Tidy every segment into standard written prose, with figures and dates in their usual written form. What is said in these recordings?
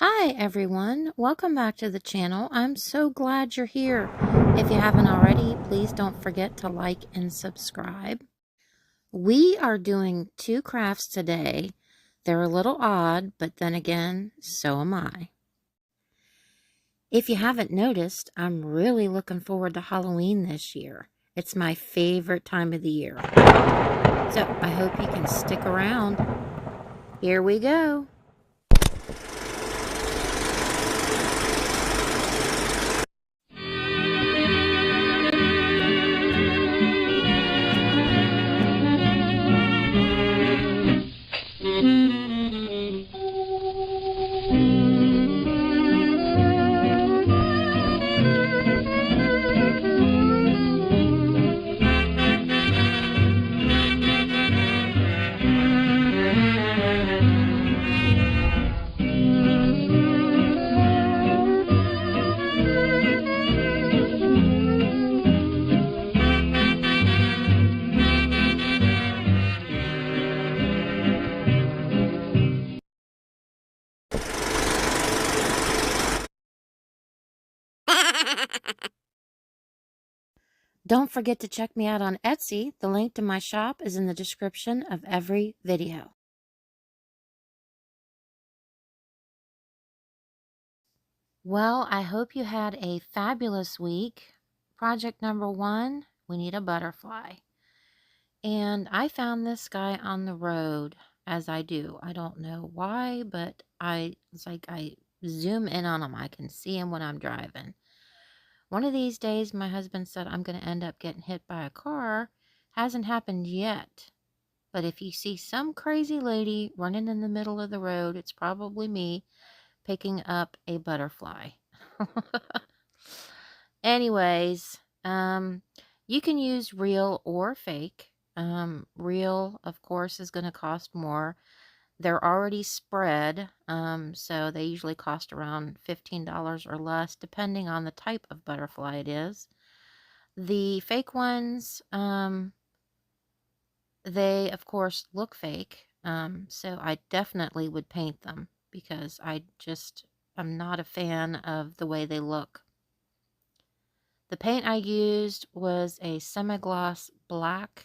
Hi everyone, welcome back to the channel. I'm so glad you're here. If you haven't already, please don't forget to like and subscribe. We are doing two crafts today. They're a little odd, but then again, so am I. If you haven't noticed, I'm really looking forward to Halloween this year. It's my favorite time of the year. So I hope you can stick around. Here we go. Don't forget to check me out on Etsy. The link to my shop is in the description of every video. Well, I hope you had a fabulous week. Project number 1, we need a butterfly. And I found this guy on the road, as I do. I don't know why, but it's like I zoom in on him. I can see him when I'm driving. One of these days, my husband said I'm going to end up getting hit by a car. Hasn't happened yet. But if you see some crazy lady running in the middle of the road, it's probably me picking up a butterfly. Anyways, you can use real or fake. Real, of course, is going to cost more. They're already spread, so they usually cost around $15 or less, depending on the type of butterfly it is. The fake ones, they, of course, look fake, so I definitely would paint them because I'm not a fan of the way they look. The paint I used was a semi-gloss black,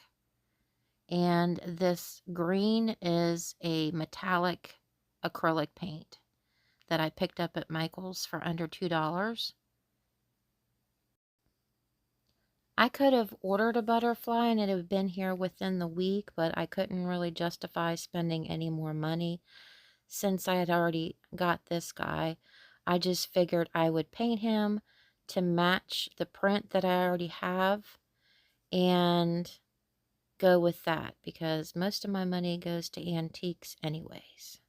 and this green is a metallic acrylic paint that I picked up at Michael's for under $2. I could have ordered a butterfly and it would have been here within the week, but I couldn't really justify spending any more money since I had already got this guy. I just figured I would paint him to match the print that I already have and go with that because most of my money goes to antiques anyways.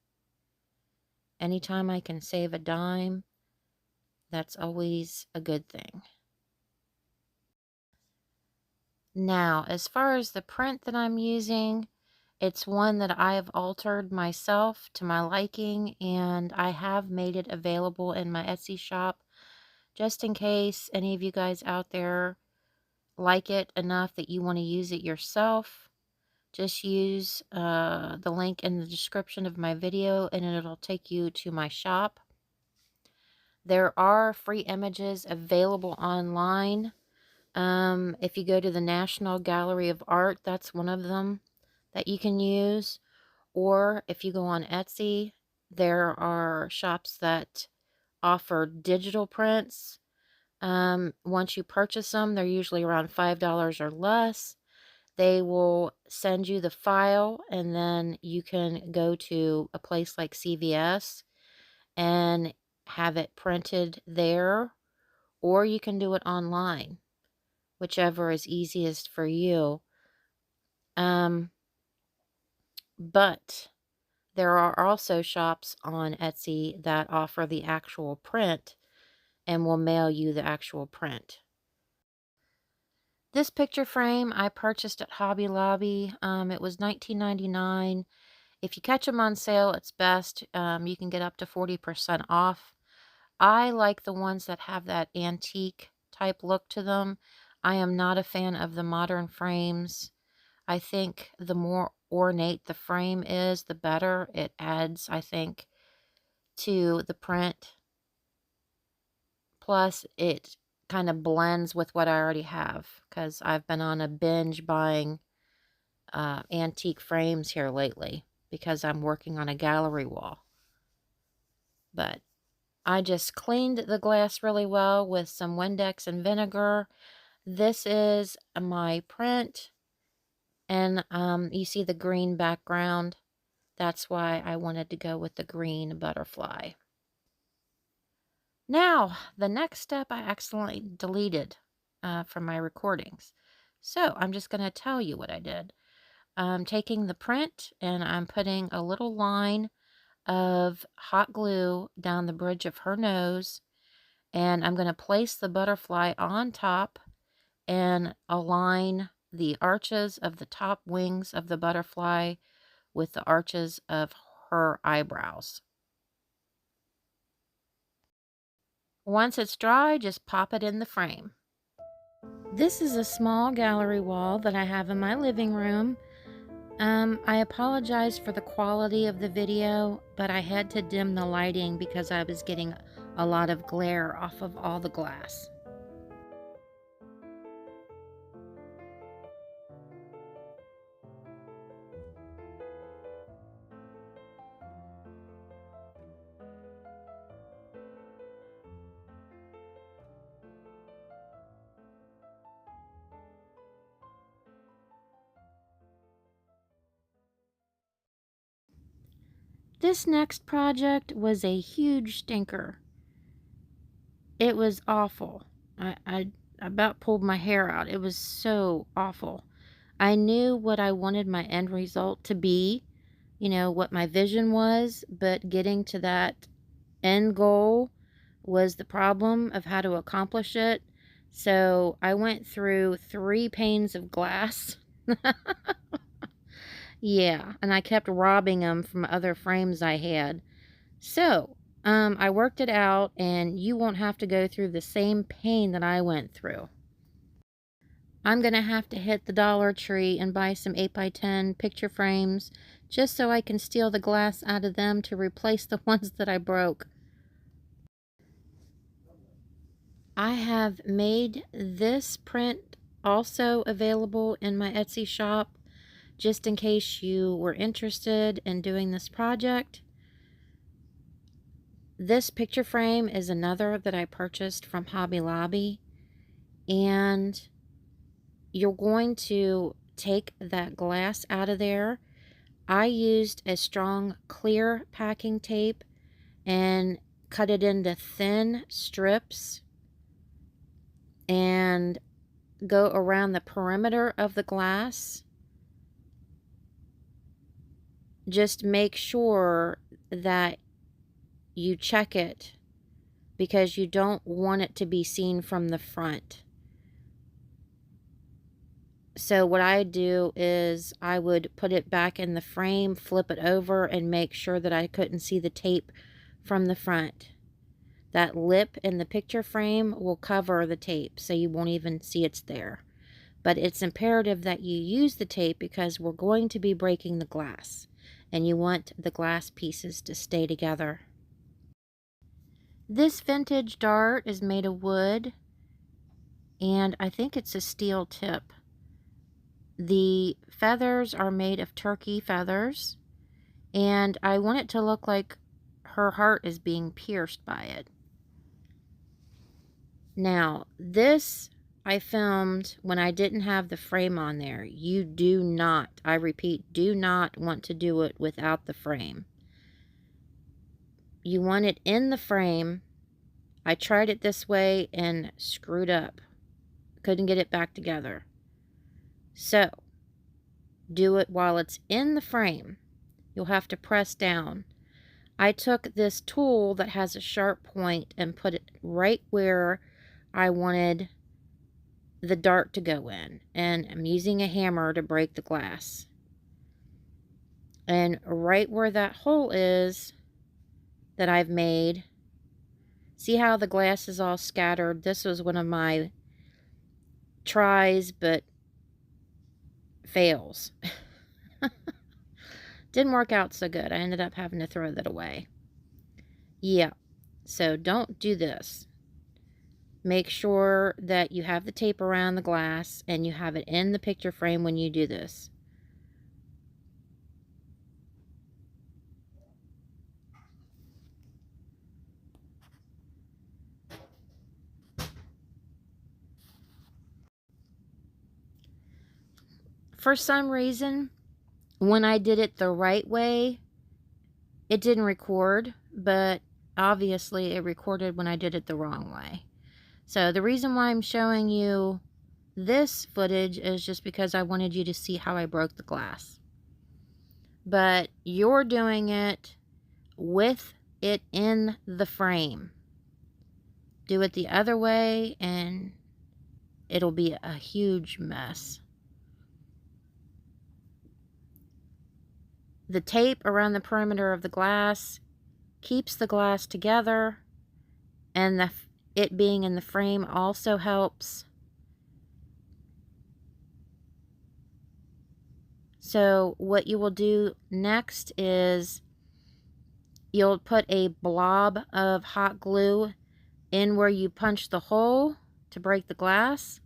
Anytime I can save a dime, that's always a good thing. Now, as far as the print that I'm using, it's one that I have altered myself to my liking, and I have made it available in my Etsy shop just in case any of you guys out there like it enough that you want to use it yourself. Just use the link in the description of my video and it'll take you to my shop. There are free images available online. If you go to the National Gallery of Art, that's one of them that you can use. Or if you go on Etsy, there are shops that offer digital prints. Once you purchase them, they're usually around $5 or less. They will send you the file, and then you can go to a place like CVS and have it printed there, or you can do it online, whichever is easiest for you. But there are also shops on Etsy that offer the actual print and will mail you the actual print. This picture frame I purchased at Hobby Lobby. It was $19.99. If you catch them on sale, it's best. You can get up to 40% off. I like the ones that have that antique type look to them. I am not a fan of the modern frames. I think the more ornate the frame is, the better. It adds, I think, to the print. Plus, it kind of blends with what I already have because I've been on a binge buying antique frames here lately because I'm working on a gallery wall. But I just cleaned the glass really well with some Windex and vinegar. This is my print, and you see the green background. That's why I wanted to go with the green butterfly. Now, the next step I accidentally deleted from my recordings. So I'm just going to tell you what I did. I'm taking the print and I'm putting a little line of hot glue down the bridge of her nose, and I'm going to place the butterfly on top and align the arches of the top wings of the butterfly with the arches of her eyebrows. Once it's dry, just pop it in the frame. This is a small gallery wall that I have in my living room. I apologize for the quality of the video, but I had to dim the lighting because I was getting a lot of glare off of all the glass. This next project was a huge stinker. It was awful. I about pulled my hair out. It was so awful. I knew what I wanted my end result to be, you know, what my vision was, but getting to that end goal was the problem of how to accomplish it. So I went through 3 panes of glass. Yeah, and I kept robbing them from other frames I had. So, I worked it out, and you won't have to go through the same pain that I went through. I'm going to have to hit the Dollar Tree and buy some 8x10 picture frames just so I can steal the glass out of them to replace the ones that I broke. I have made this print also available in my Etsy shop just in case you were interested in doing this project. This picture frame is another that I purchased from Hobby Lobby, and you're going to take that glass out of there. I used a strong clear packing tape and cut it into thin strips and go around the perimeter of the glass. Just make sure that you check it because you don't want it to be seen from the front. So what I do is I would put it back in the frame, flip it over, and make sure that I couldn't see the tape from the front. That lip in the picture frame will cover the tape, so you won't even see it's there. But it's imperative that you use the tape because we're going to be breaking the glass, and you want the glass pieces to stay together. This vintage dart is made of wood, and I think it's a steel tip. The feathers are made of turkey feathers, and I want it to look like her heart is being pierced by it. Now, this I filmed when I didn't have the frame on there. You do not, I repeat, do not want to do it without the frame. You want it in the frame. I tried it this way and screwed up. Couldn't get it back together. So, do it while it's in the frame. You'll have to press down. I took this tool that has a sharp point and put it right where I wanted the dart to go in. And I'm using a hammer to break the glass. And right where that hole is that I've made, see how the glass is all scattered? This was one of my tries, but fails. Didn't work out so good. I ended up having to throw that away. Yeah, so don't do this. Make sure that you have the tape around the glass and you have it in the picture frame when you do this. For some reason, when I did it the right way, it didn't record, but obviously it recorded when I did it the wrong way. So the reason why I'm showing you this footage is just because I wanted you to see how I broke the glass. But you're doing it with it in the frame. Do it the other way and it'll be a huge mess. The tape around the perimeter of the glass keeps the glass together, and it being in the frame also helps. So what you will do next is you'll put a blob of hot glue in where you punch the hole to break the glass,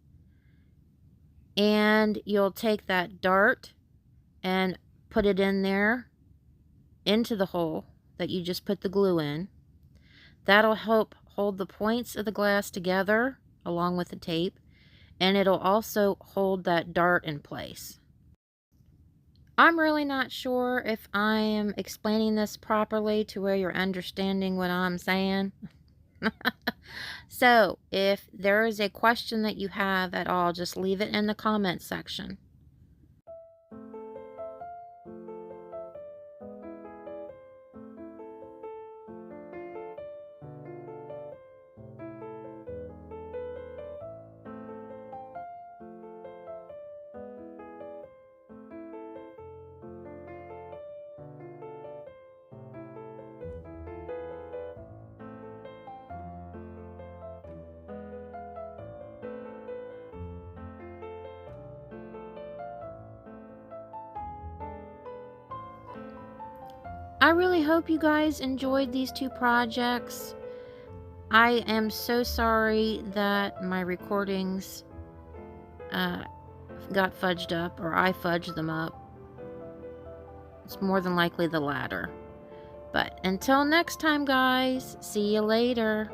and you'll take that dart and put it in there into the hole that you just put the glue in. That'll help hold the points of the glass together along with the tape, and it'll also hold that dart in place. I'm really not sure if I am explaining this properly to where you're understanding what I'm saying. So, if there is a question that you have at all, just leave it in the comments section. I really hope you guys enjoyed these two projects. I am so sorry that my recordings got fudged up, or I fudged them up. It's more than likely the latter. But until next time, guys, see you later.